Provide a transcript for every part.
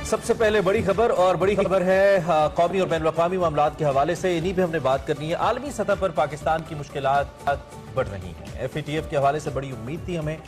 सबसे पहले बड़ी खबर और बड़ी खबर है कौमी और बैनुल-अक़वामी मामलात के हवाले से। इन्हीं पे हमने बात करनी है। आलमी सतह पर पाकिस्तान की मुश्किलात बढ़ रही हैं। FATF के हवाले से बड़ी उम्मीद थी हमें,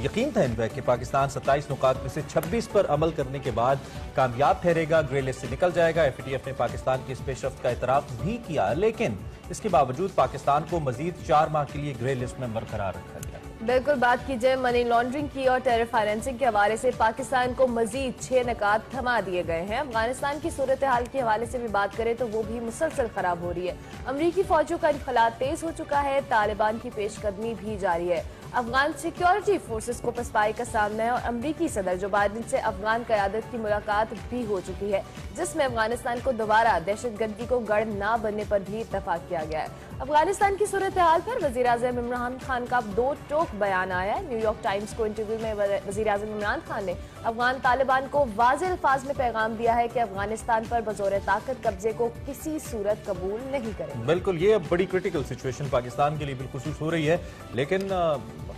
यकीन था इन पर कि पाकिस्तान 27 नुकात में से 26 पर अमल करने के बाद कामयाब ठहरेगा, ग्रे लिस्ट से निकल जाएगा। FATF ने पाकिस्तान की इस पेशरफ्त का इतराफ भी किया, लेकिन इसके बावजूद पाकिस्तान को मजीद 4 माह के लिए ग्रे लिस्ट में बरकरार रखा गया। बिल्कुल, बात की जाए मनी लॉन्ड्रिंग की और टेरर फाइनेंसिंग के हवाले से पाकिस्तान को मजीद 6 नकात थमा दिए गए हैं। अफगानिस्तान की सूरत हाल के हवाले से भी बात करें तो वो भी मुसलसल खराब हो रही है। अमरीकी फौजों का इनखला तेज हो चुका है, तालिबान की पेशकदमी भी जारी है। अफगान सिक्योरिटी फोर्सेस को पसपाई का सामना है और अमरीकी सदर जो बाइडेन से अफगान क़यादत की मुलाकात भी हो चुकी है, जिसमें अफगानिस्तान को दोबारा दहशतगर्दी को गढ़ न बनने पर भी इत्तफाक किया गया है। अफगानिस्तान की सूरत हाल पर वज़ीर-ए-आज़म इमरान खान का 2 टोक बयान आया है। न्यूयॉर्क टाइम्स को इंटरव्यू में वज़ीर-ए-आज़म इमरान खान ने अफगान तालिबान को वाज़ेह अल्फाज में पैगाम दिया है कि अफगानिस्तान पर बज़ौर ताकत कब्जे को किसी सूरत कबूल नहीं करेंगे। बिल्कुल, ये अब बड़ी क्रिटिकल सिचुएशन पाकिस्तान के लिए बिलखुसूस हो रही है, लेकिन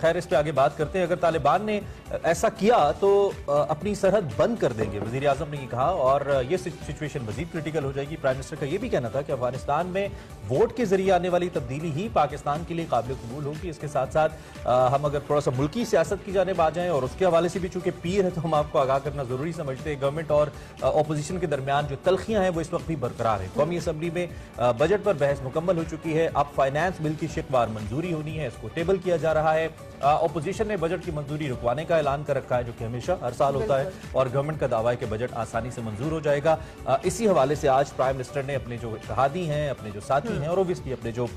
खैर इस पे आगे बात करते हैं। अगर तालिबान ने ऐसा किया तो अपनी सरहद बंद कर देंगे, वज़ीर आज़म ने ये कहा, और ये सिचुएशन मजीद क्रिटिकल हो जाएगी। प्राइम मिनिस्टर का ये भी कहना था कि अफगानिस्तान में वोट के जरिए आने वाली तब्दीली ही पाकिस्तान के लिए काबिल कबूल होगी। इसके साथ साथ हम अगर थोड़ा सा मुल्की सियासत की जानिब आ जाएं और उसके हवाले से भी चूंकि पीर है तो हम आपको आगाह करना जरूरी समझते हैं। गवर्नमेंट और अपोजिशन के दरमियान जो तलखियां हैं वो इस वक्त भी बरकरार है। कौमी असम्बली में बजट पर बहस मुकम्मल हो चुकी है। अब फाइनेंस बिल की शिकवार मंजूरी होनी है, इसको टेबल किया जा रहा है। अपोजिशन ने बजट की मंजूरी रुकवाने का ऐलान कर रखा है, जो कि हमेशा हर साल होता है, और गवर्नमेंट का दावा है कि बजट आसानी से मंजूर हो जाएगा। इसी हवाले से आज प्राइम मिनिस्टर ने अपने जो इत्तेहादी हैं, अपने जो साथी हैं और ओबियसली अपने जो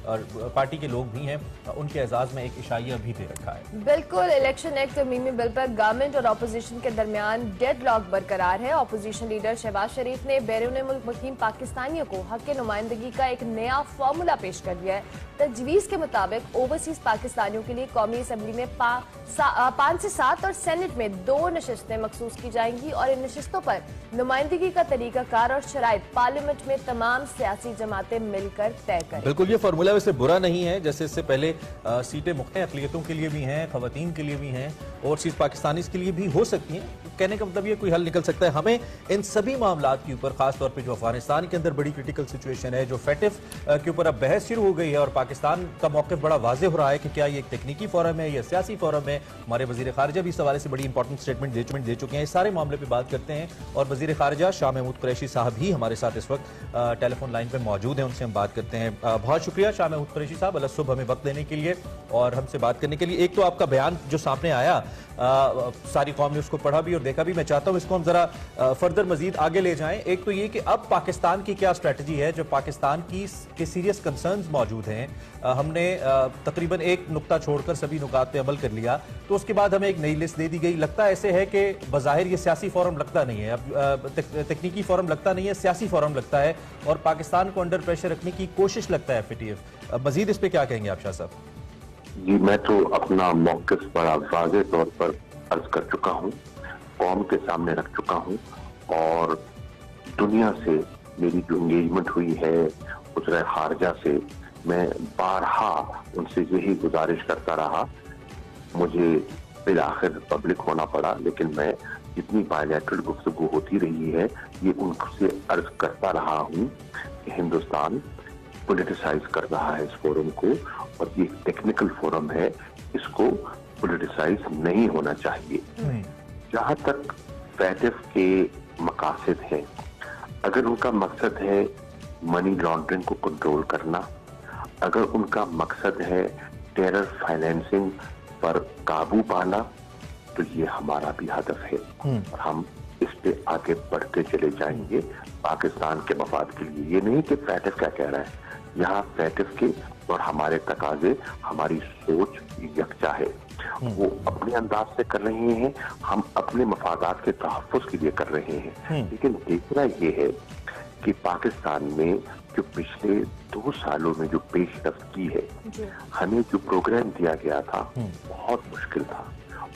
पार्टी के लोग भी हैं, उनके एजाज में एक इशाइया भी दे रखा है। बिल्कुल, इलेक्शन एक्ट तरमीमी बिल पर गवर्नमेंट और अपोजिशन के दरमियान डेडलॉक बरकरार है। अपोजिशन लीडर शहबाज शरीफ ने बैरून मुल्क मुकीम पाकिस्तानियों को हक के नुमाइंदगी का एक नया फार्मूला पेश कर दिया है। तजवीज के मुताबिक ओवरसीज पाकिस्तानियों के लिए कौमी असम्बली में 5 से 7 और सेनेट में 2 नशिस्तें मखसूस की जाएंगी और इन नशिस्तों पर नुमाइंदगी का तरीकाकार और शराइत पार्लियामेंट में तमाम सियासी जमातें मिलकर तय करें। बिल्कुल, ये फार्मूला वैसे बुरा नहीं है। जैसे इससे पहले सीटें मुख्तलिफ अक़लियतों के लिए भी हैं, खवातीन के लिए भी हैं, ओवरसीज पाकिस्तानीज के लिए भी हो सकती हैं। कहने का मतलब ये कोई हल निकल सकता है। हमें इन सभी मामलात के ऊपर, खासतौर पर जो अफगानिस्तान के अंदर बड़ी क्रिटिकल सिचुएशन है, जो FATF के ऊपर अब बहस शुरू हो गई है और पाकिस्तान का मौक़िफ़ बड़ा वाज़े हो रहा है कि क्या ये एक तकनीकी फोरम है या सियासी फोरम है। हमारे वज़ीर ख़ारिजा भी इस हवाले से बड़ी इंपॉर्टेंट स्टेटमेंट दे चुके हैं। इस सारे मामले पर बात करते हैं और वज़ीर ख़ारिजा शाह महमूद कुरैशी साहब भी हमारे साथ इस वक्त टेलीफोन लाइन पर मौजूद हैं, उनसे हम बात करते हैं। बहुत शुक्रिया शाह महमूद कुरैशी साहब, अल्लाह सुबह हमें वक्त देने के लिए और हमसे बात करने के लिए। एक तो आपका बयान जो सामने आया, सारी कौम ने उसको पढ़ा भी और देखा भी। मैं चाहता हूँ इसको हम जरा फर्दर मजीद आगे ले जाएं। एक तो ये कि अब पाकिस्तान की क्या स्ट्रेटजी है, जो पाकिस्तान की सीरियस कंसर्न्स मौजूद हैं। हमने तकरीबन एक नुक्ता छोड़कर सभी नुकात पे अमल कर लिया, तो उसके बाद हमें एक नई लिस्ट दे दी गई। लगता ऐसे है कि बज़ाहिर ये सियासी फोरम लगता नहीं है, अब तकनीकी फोरम लगता नहीं है, सियासी फोरम लगता है और पाकिस्तान को अंडर प्रेशर रखने की कोशिश लगता है FATF। मजीद इस पे क्या कहेंगे आप शाह साहब? जी, मैं तो अपना मौक़िफ़ बड़ा वाज़ेह तौर पर अर्ज कर चुका हूँ, कौम के सामने रख चुका हूँ और दुनिया से मेरी जो इंगेजमेंट हुई है वज़ीर ख़ारिजा से, मैं बारहा उनसे यही गुजारिश करता रहा। मुझे बिलाखिर पब्लिक होना पड़ा, लेकिन मैं जितनी बायलैटरल गुफ्तगू होती रही है ये उनसे अर्ज करता रहा हूँ कि हिंदुस्तान पॉलिटिसाइज कर रहा है इस फोरम को और ये टेक्निकल फोरम है, इसको पॉलिटिसाइज नहीं होना चाहिए। जहाँ तक FATF के मकासद हैं, अगर उनका मकसद है मनी लॉन्ड्रिंग को कंट्रोल करना, अगर उनका मकसद है टेरर फाइनेंसिंग पर काबू पाना, तो ये हमारा भी हदफ है और हम इस पे आगे बढ़ते चले जाएंगे पाकिस्तान के मफाद के लिए। ये नहीं कि FATF क्या कह रहा है, यहाँ FATF के और हमारे तकाजे, हमारी सोच यकजा है। वो अपने अंदाज से कर रहे हैं, हम अपने मफादात के तहफ़्फ़ुज़ के लिए कर रहे हैं। लेकिन देखना ये है कि पाकिस्तान में जो पिछले 2 सालों में जो पेशरफ्त की है, हमें जो प्रोग्राम दिया गया था बहुत मुश्किल था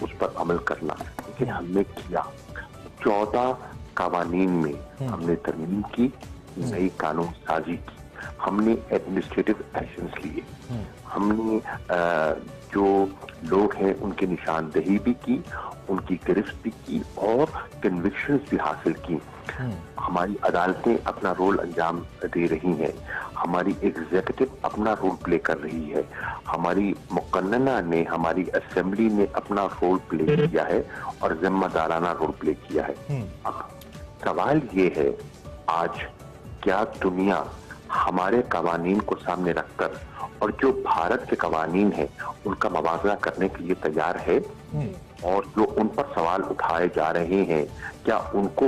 उस पर अमल करना, लेकिन हमने किया। 14 कवानीन में हमने तरमीम की, नई कानून साजी की, हमने एडमिनिस्ट्रेटिव एक्शंस लिए, हमने जो लोग हैं उनकी निशानदेही भी की ان کی گرفت بھی کی اور کنوکشنز بھی حاصل کی. ہماری عدالتیں اپنا رول انجام دے رہی ہیں, ہماری ایگزیکٹو اپنا رول پلے کر رہی ہے, ہماری مقننہ نے, ہماری اسمبلی نے اپنا رول پلے کیا ہے اور ذمہ دارانہ رول پلے کیا ہے. اب سوال یہ ہے, آج کیا دنیا ہمارے قوانین کو سامنے رکھ کر اور جو بھارت کے قوانین ہیں ان کا موازنہ کرنے کے لیے تیار ہے؟ اور جو ان پر سوال اٹھائے جا رہے ہیں کیا ان کو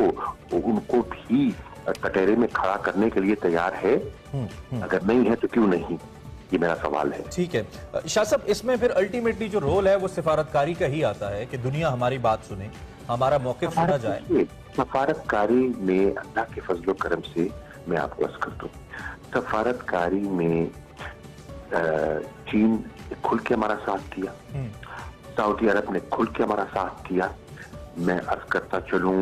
بھی کٹہرے میں کھڑا کرنے کے لیے تیار ہے؟ اگر نہیں ہے تو کیوں نہیں, یہ میرا سوال ہے. ٹھیک ہے شاہ صاحب, اس میں پھر الٹیمیٹلی جو رول ہے وہ سفارتکاری کا ہی آتا ہے کہ دنیا ہماری بات سنے, ہمارا موقف سنا جائے. سفارتکاری میں اللہ کے فضل و کرم سے میں آپ کو عرض کر دوں, سفارتکاری میں چین کھل کے ہمارا ساتھ دیا, سعودی عرب نے کھل کے ہمارا ساتھ دیا, میں عرض کرتا چلوں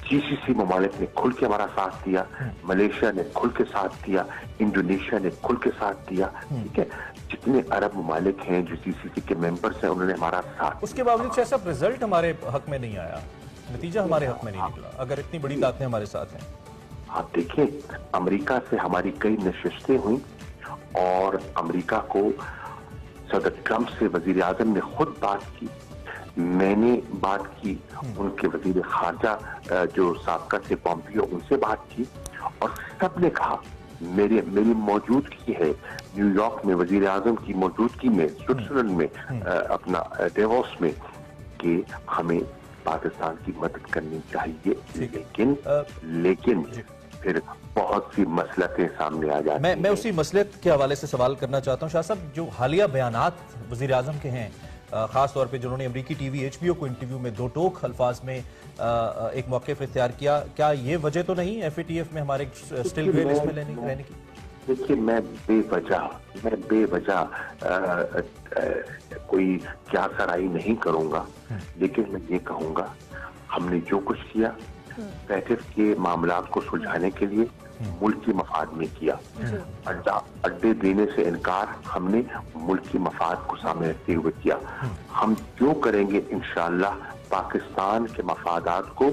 جی سی سی ممالک نے کھل کے ہمارا ساتھ دیا, ملیشیا نے کھل کے ساتھ دیا, انڈونیشیا نے کھل کے ساتھ دیا. ٹھیک ہے, جتنے عرب ممالک ہیں جو سی سی سی کے ممبرز ہیں انہوں نے ہمارا ساتھ. اس کے باوجود شاہ صاحب رزلٹ ہمارے حق میں نہیں آیا, نتیجہ ہمارے حق میں نہیں نکلا, اگر اتنی بڑی طاقتیں ہمارے ساتھ ہیں. آپ دیکھیں, امریکہ سے ہماری کئی نشستیں ہوئیں اور امریکہ کو صدر ٹرمپ سے وزیر اعظم نے خود بات کی, میں نے بات کی, ان کے وزیر خارجہ جو سابقہ سے پومپیو ان سے بات کی, اور سب نے کہا میری موجودگی ہے نیو یارک میں, وزیر اعظم کی موجودگی میں سوئٹزرلینڈ میں, اپنا ڈیووس میں, کہ ہمیں پاکستان کی مدد کرنی چاہیے. لیکن پھر بہت سی مسئلتیں سامنے آ جاتی ہیں. میں اسی مسئلت کے حوالے سے سوال کرنا چاہتا ہوں شاہ صاحب, جو حالیہ بیانات وزیر اعظم کے ہیں, خاص طور پہ جنہوں نے امریکی ٹی وی ایچ پی او کو انٹرویو میں دو ٹوک الفاظ میں ایک موقف اختیار کیا, کیا یہ وجہ تو نہیں ایف اے ٹی ایف میں ہمارے اسٹل گرے لسٹ میں رہنے کی؟ دیکھیے, میں بے وجہ کوئی کیا سرائی نہیں کروں گا, لیکن میں یہ کہوں گا ہم نے جو کچھ کیا پیٹف کے معاملات کو سلجھانے کے لیے ملک کی مفاد میں کیا. اڈے دینے سے انکار ہم نے ملک کی مفاد کو سامنے رکھتے ہوئے کیا. ہم جو کریں گے انشاءاللہ پاکستان کے مفادات کو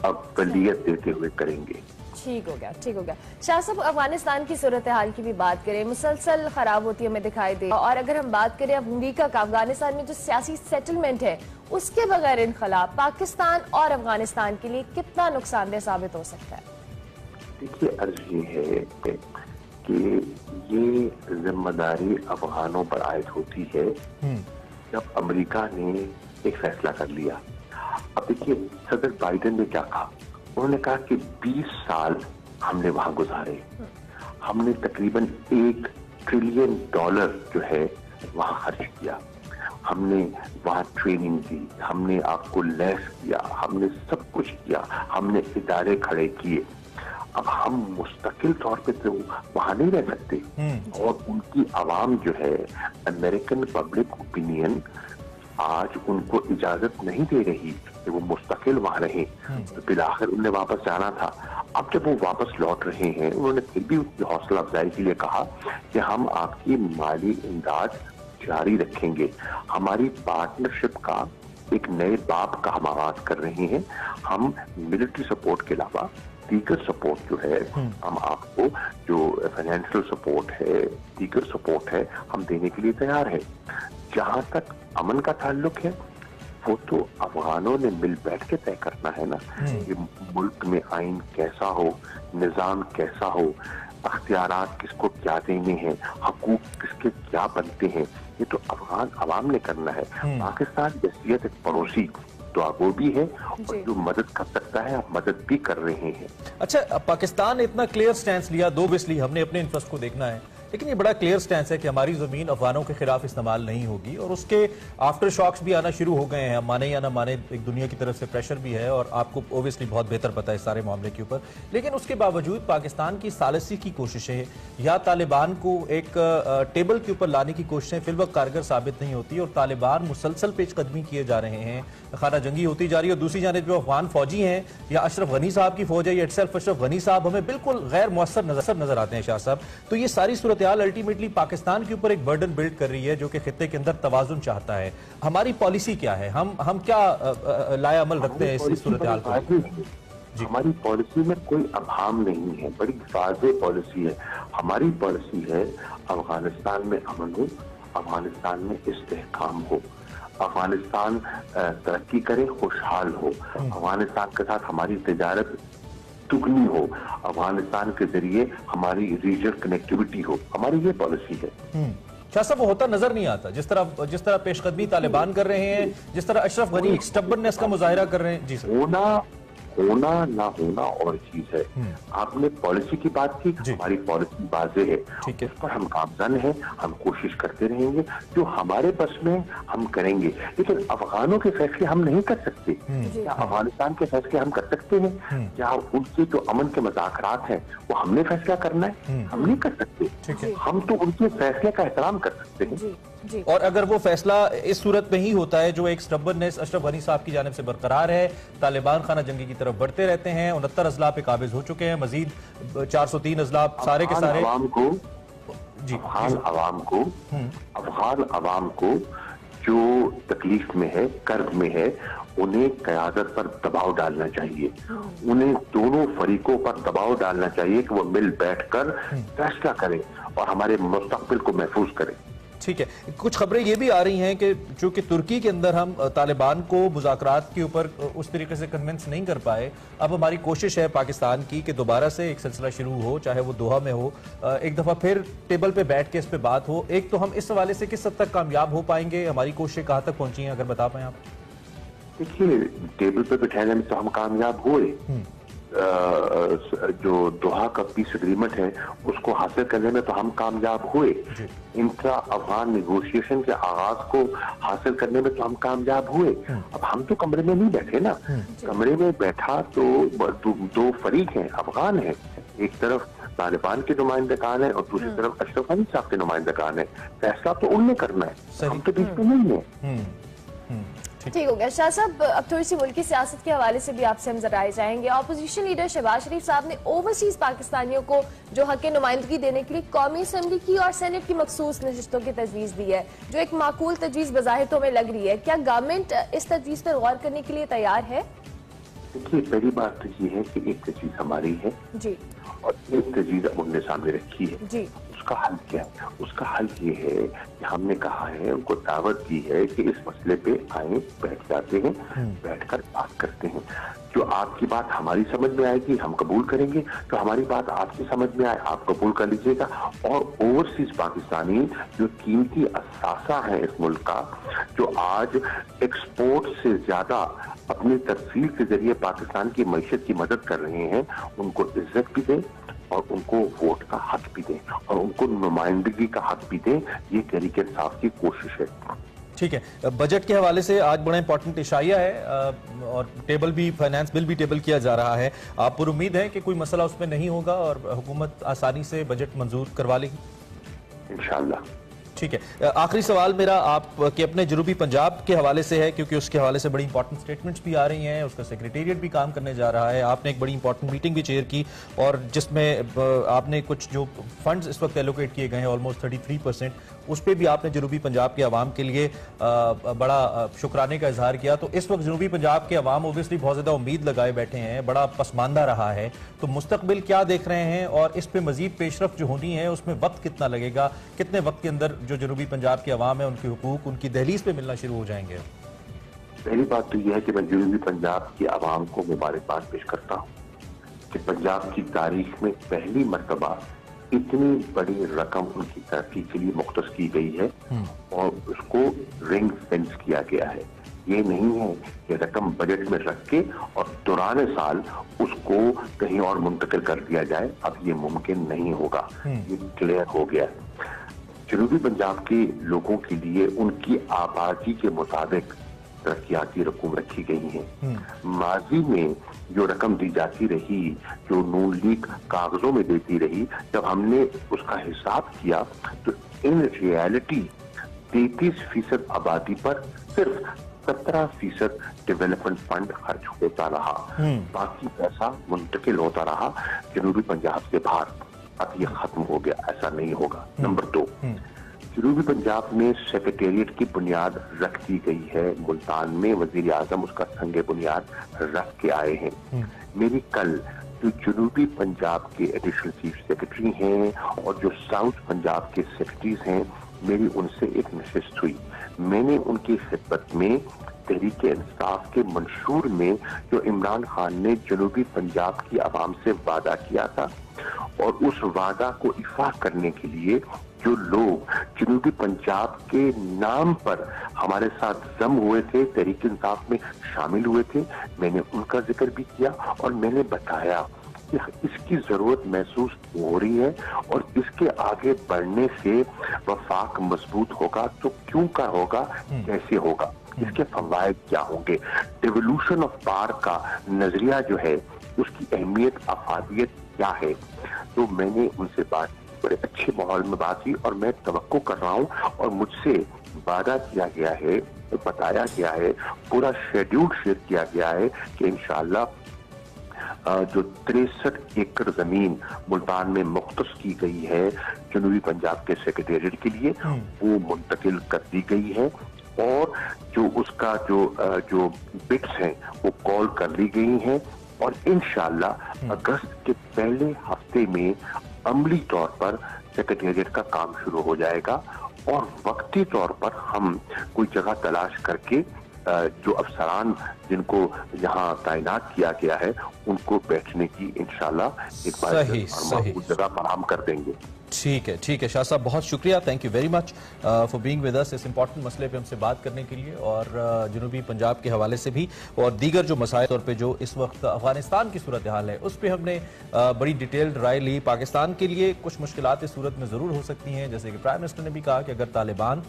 اولویت دیتے ہوئے کریں گے. ٹھیک ہو گیا. شاہ صاحب, افغانستان کی صورتحال کی بھی بات کریں, مسلسل خراب ہوتی ہمیں دکھائی دے, اور اگر ہم بات کریں اب امریکہ کا افغانستان میں جو سیاسی سیٹلمنٹ ہے اس کے بغیر انخلا پاکستان اور افغانستان کے لیے کتنا نقصان دہ ثابت ہو سکتا ہے؟ دیکھیے, عرض یہ ہے کہ یہ ذمہ داری افغانوں پر عائد ہوتی ہے جب امریکہ نے ایک فیصلہ کر لیا. اب دیکھیے, صدر بائیڈن نے کیا کہا, انہوں نے کہا کہ 20 سال ہم نے وہاں گزارے, ہم نے تقریباً $1 ٹریلین جو ہے وہاں خرچ کیا, ہم نے وہاں ٹریننگ دی, ہم نے آپ کو لیس کیا, ہم نے سب کچھ کیا, ہم نے ادارے کھڑے کیے. اب ہم مستقل طور پہ تو وہاں نہیں رہ سکتے, اور ان کی عوام جو ہے, امریکن پبلک اوپینین آج ان کو اجازت نہیں دے رہی کہ وہ مستقل وہاں رہیں. بالآخر انہیں واپس جانا تھا. اب جب وہ واپس لوٹ رہے ہیں, انہوں نے پھر بھی ان کی حوصلہ افزائی کے لیے کہا کہ ہم آپ کی مالی امداد جاری رکھیں گے, ہماری پارٹنرشپ کا ایک نئے باب کا ہم آغاز کر رہے ہیں. ہم ملٹری سپورٹ کے علاوہ دیگر سپورٹ جو ہے, ہم آپ کو جو فائنینشیل سپورٹ ہے, دیگر سپورٹ ہے, ہم دینے کے لیے تیار ہے. جہاں تک امن کا تعلق ہے وہ تو افغانوں نے مل بیٹھ کے طے کرنا ہے نا, کہ ملک میں آئین کیسا ہو, نظام کیسا ہو, اختیارات کس کو کیا دینے ہیں, حقوق کس کے کیا بنتے ہیں, یہ تو افغان عوام نے کرنا ہے. پاکستان جیسیت ایک پڑوسی تو وہ بھی ہے, اور جو مدد کر سکتا ہے آپ مدد بھی کر رہے ہیں. اچھا, پاکستان نے اتنا کلیئر سٹینس لیا, دو بسلی ہم نے اپنے انٹرسٹ کو دیکھنا ہے, لیکن یہ بڑا کلیئر سٹینس ہے کہ ہماری زمین افغانوں کے خلاف استعمال نہیں ہوگی, اور اس کے آفٹر شاکس بھی آنا شروع ہو گئے ہیں, مانے یا نہ مانے ایک دنیا کی طرف سے پریشر بھی ہے, اور آپ کو اوبیسلی بہت بہتر پتہ ہے اس سارے معاملے کے اوپر. لیکن اس کے باوجود پاکستان کی ثالثی کی کوششیں یا طالبان کو ایک ٹیبل کے اوپر لانے کی کوششیں فی الوقت کارگر ثابت نہیں ہوتی, اور طالبان مسلسل پیش قدمی کیے جا رہے ہیں, خانہ جنگی ہوتی جا رہی ہے. اور دوسری جانب جو افغان فوجی ہیں یا اشرف غنی صاحب کی فوج ہے, یا اٹسیلف اشرف غنی صاحب ہمیں بالکل غیر مؤثر نظر آتے ہیں شاہ صاحب. تو یہ ساری صورت सूरत-ए-हाल अल्टीमेटली पाकिस्तान के ऊपर एक बर्डन बिल्ड कर रही है जो कि खित्ते के अंदर तवाज़ुन चाहता है। हमारी पॉलिसी क्या है? हम क्या लाए अमल रखते हैं इस सूरत-ए-हाल को? हमारी पॉलिसी में कोई अभाम नहीं है, बड़ी वाज़ेह पॉलिसी है। हमारी पॉलिसी है अफगानिस्तान में अमन हो, अफगानिस्तान में इस्तेहकाम हो, अफगानिस्तान तरक्की करे, खुशहाल हो, अफगानिस्तान के साथ हमारी तिजारत दुगनी हो, अफगानिस्तान के जरिए हमारी रीजनल कनेक्टिविटी हो। हमारी ये पॉलिसी है। क्या सब वो होता नजर नहीं आता जिस तरह पेशकदमी तालिबान कर रहे हैं, जिस तरह अशरफ गनी स्टबर्ननेस का मुजाहिरा कर रहे हैं? जी सर। होना ना होना और चीज है। आपने पॉलिसी की बात की, हमारी पॉलिसी वाज़ेह है, उस पर हम कामज़न हैं, हम कोशिश करते रहेंगे, जो हमारे बस में हम करेंगे। लेकिन अफगानों के फैसले हम नहीं कर सकते। क्या अफगानिस्तान के फैसले हम कर सकते हैं? क्या उनसे जो अमन के मुज़ाकरात हैं वो हमने फैसला करना है? हम नहीं कर सकते। हम तो उनके फैसले का एहतराम कर सकते हैं। और अगर वो फैसला इस सूरत में ही होता है जो एक स्टबर्ननेस अशरफ गनी साहब की जानिब से बरकरार है, तालिबान खाना जंगी की तरफ बढ़ते रहते हैं, 69 अजला पे काबिज हो चुके हैं, मजीद 403 अजला सारे के सारे अफगान अवाम को जो तकलीफ में है, कर्ब में है, उन्हें क़यादत पर दबाव डालना चाहिए। उन्हें दोनों फरीकों पर दबाव डालना चाहिए कि वो मिल बैठकर फैसला करें और हमारे मुस्तक़बिल को महफूज करें। ठीक है। कुछ खबरें ये भी आ रही हैं कि चूंकि तुर्की के अंदर हम तालिबान को मुज़ाकरात के ऊपर उस तरीके से कन्विंस नहीं कर पाए, अब हमारी कोशिश है पाकिस्तान की कि दोबारा से एक सिलसिला शुरू हो, चाहे वो दोहा में हो, एक दफ़ा फिर टेबल पे बैठ के इस पे बात हो। एक तो हम इस हवाले से किस हद तक कामयाब हो पाएंगे, हमारी कोशिशें कहाँ तक पहुंची हैं, अगर बता पाएं आप। देखिए, टेबल पे बैठाने में तो हम कामयाब हुए। जो दोहा का पीस एग्रीमेंट है उसको हासिल करने में तो हम कामयाब हुए। इंट्रा अफगान नेगोशिएशन के आगाज को हासिल करने में तो हम कामयाब हुए। अब हम तो कमरे में नहीं बैठे ना, कमरे में बैठा तो दो फरीक हैं, अफगान हैं। एक तरफ तालिबान के नुमाइंदगान है और दूसरी तरफ अशरफ गनी साहब के नुमाइंदगान है। फैसला तो उनने करना है, हम तो बीच में नहीं है। ठीक हो गया। शाह साहब, अब थोड़ी सी मुल्की सियासत के हवाले से भी आपसे हम जरा जाएंगे। अपोजिशन लीडर शहबाज शरीफ साहब ने ओवरसीज पाकिस्तानियों को जो हक नुमाइंदगी देने के लिए कौमी असम्बली की और सेनेट की मखसूस नशिस्तों की तजवीज़ दी है, जो एक माकूल तजवीज़ बज़ाहिर तो में लग रही है। क्या गवर्नमेंट इस तजवीज़ पर गौर करने के लिए तैयार है? देखिए, पहली बात तो ये है कि एक तजवीज़ हमारी है जी और एक तजवीज़ उनने सामने रखी है जी। उसका हल क्या है? उसका हल ये है कि हमने कहा है, उनको दावत दी है कि इस मसले पे आए, बैठ जाते हैं, बैठकर बात करते हैं। जो आपकी बात हमारी समझ में आएगी हम कबूल करेंगे, तो हमारी बात आपकी समझ में आए आप कबूल कर लीजिएगा। और ओवरसीज पाकिस्तानी जो कीमती असासा है इस मुल्क का, जो आज एक्सपोर्ट से ज्यादा अपनी तफसील के जरिए पाकिस्तान की मईशत की मदद कर रहे हैं, उनको इज्जत भी दें और उनको वोट का हक भी दें और उनको नुमाइंदगी का हक भी दें। ये तहरीक इंसाफ की कोशिश है। ठीक है। बजट के हवाले से आज बड़ा इंपॉर्टेंट इशाया है और टेबल भी, फाइनेंस बिल भी टेबल किया जा रहा है। आप पर उम्मीद है कि कोई मसला उसमें नहीं होगा और हुकूमत आसानी से बजट मंजूर करवा लेगी इंशाअल्लाह। ठीक है। आखिरी सवाल मेरा आपके अपने जनूबी पंजाब के हवाले से है, क्योंकि उसके हवाले से बड़ी इंपॉर्टेंट स्टेटमेंट्स भी आ रही हैं, उसका सेक्रेटेरिएट भी काम करने जा रहा है। आपने एक बड़ी इंपॉर्टेंट मीटिंग भी चेयर की और जिसमें आपने कुछ जो फंड्स इस वक्त एलोकेट किए गए हैं ऑलमोस्ट 33%, उस पर भी आपने जनूबी पंजाब के अवाम के लिए बड़ा शुक्राने का इजहार किया। तो इस वक्त जनूबी पंजाब के अवाम ओबियसली बहुत ज़्यादा उम्मीद लगाए बैठे हैं, बड़ा पसमानदा रहा है, तो मुस्तकबिल क्या देख रहे हैं और इस पर मजीद पेशरफ जो होनी है उसमें वक्त कितना लगेगा? कितने वक्त के अंदर जो जनूबी पंजाब के अवाम है उनके हुकूक उनकी दहलीज पे मिलना शुरू हो जाएंगे? पहली बात तो यह है कि मैं जनूबी पंजाब की अवाम को मुबारकबाद पेश करता हूँ कि पंजाब की तारीख में पहली मर्तबा इतनी बड़ी रकम उनकी तरक्की के लिए मुख्तस की गई है और उसको रिंग फेंस किया गया है। ये नहीं है कि रकम बजट में रख के और दौरान साल उसको कहीं और मुंतकिल कर दिया जाए। अब ये मुमकिन नहीं होगा, ये क्लियर हो गया। जनूबी पंजाब के लोगों के लिए उनकी आबादी के मुताबिक तरक्याती रकूम रखी गई है। माजी में जो रकम दी जाती रही, जो नून लीग कागजों में देती रही, जब हमने उसका हिसाब किया तो इन रियलिटी 33% आबादी पर सिर्फ 17% डेवलपमेंट फंड खर्च होता रहा, बाकी पैसा मुंतकिल होता रहा जनूबी पंजाब से बाहर। अब ये खत्म हो गया, ऐसा नहीं होगा। नंबर 2, जनूबी पंजाब में सेक्रेटेरिएट की बुनियाद रख दी गई है। मुल्तान में वजीर आजम उसका संगे बुनियाद रख के आए हैं। मेरी कल जो जनूबी पंजाब के एडिशनल चीफ सेक्रेटरी हैं और जो साउथ पंजाब के सेक्रेटरीज हैं, मेरी उनसे एक नशिस्त हुई। मैंने उनकी खिदमत में तहरीक इंसाफ के मंशूर में जो इमरान खान ने जनूबी पंजाब की आवाम से वादा किया था, और उस वादा को इफा करने के लिए जो लोग जनूबी पंजाब के नाम पर हमारे साथ जम हुए थे, तहरीक इंसाफ में शामिल हुए थे, मैंने उनका जिक्र भी किया और मैंने बताया कि इसकी जरूरत महसूस हो रही है और इसके आगे बढ़ने से वफाक मजबूत होगा तो क्यों का होगा, कैसे होगा, इसके फवायद क्या होंगे, डिवोल्यूशन ऑफ पावर का नजरिया जो है उसकी अहमियत, अफादियत क्या है। तो मैंने उनसे बात, बड़े अच्छे माहौल में बात की और मैं तवक्को कर रहा हूँ और मुझसे वादा किया गया है, बताया गया है, पूरा शेड्यूल शेयर किया गया है कि इंशाअल्लाह जो 63 एकड़ जमीन मुल्तान में मुख्तस की गई है जनूबी पंजाब के सेक्रेटेरिएट के लिए, वो मुंतकिल कर दी गई है और जो उसका जो बिट्स हैं वो कॉल कर ली गई हैं और इंशाअल्लाह अगस्त के पहले हफ्ते में अमली तौर पर सेक्रेटेरिएट का काम शुरू हो जाएगा और वक्ती तौर पर हम कोई जगह तलाश करके जो अफसरान जिनको यहाँ तैनात किया गया है उनको बैठने की इंशाल्लाह एक बार जगह फराहम कर देंगे। ठीक है शाह साहब, बहुत शुक्रिया, thank you very much for being with us इस इंपॉर्टेंट मसले पे हमसे बात करने के लिए और जनूबी पंजाब के हवाले से भी और दीगर जो मसाइल तौर पे जो इस वक्त अफगानिस्तान की सूरत हाल है उस पर हमने बड़ी डिटेल्ड राय ली। पाकिस्तान के लिए कुछ मुश्किलात इस सूरत में ज़रूर हो सकती हैं, जैसे कि प्राइम मिनिस्टर ने भी कहा कि अगर तालिबान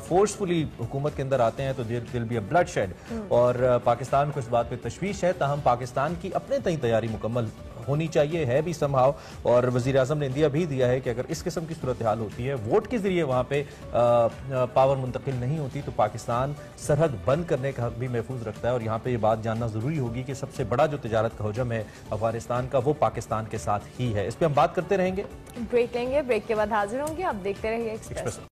फोर्सफुली हुकूमत के अंदर आते हैं तो there will be a bloodshed और पाकिस्तान को इस बात पर तशवीश है। ताहम पाकिस्तान की अपने तय तैयारी मुकम्मल होनी चाहिए है भी संभाव और वजीर आजम ने इंदिया भी दिया है कि अगर इस किस्म की सूरत हाल होती है, वोट के जरिए वहाँ पे पावर मुंतकिल नहीं होती तो पाकिस्तान सरहद बंद करने का हक भी महफूज रखता है और यहाँ पे ये बात जानना जरूरी होगी कि सबसे बड़ा जो तिजारत का हुजम है अफगानिस्तान का वो पाकिस्तान के साथ ही है। इस पर हम बात करते रहेंगे, ब्रेक लेंगे, ब्रेक के बाद हाजिर होंगे, आप देखते रहिए एक्सप्रेस।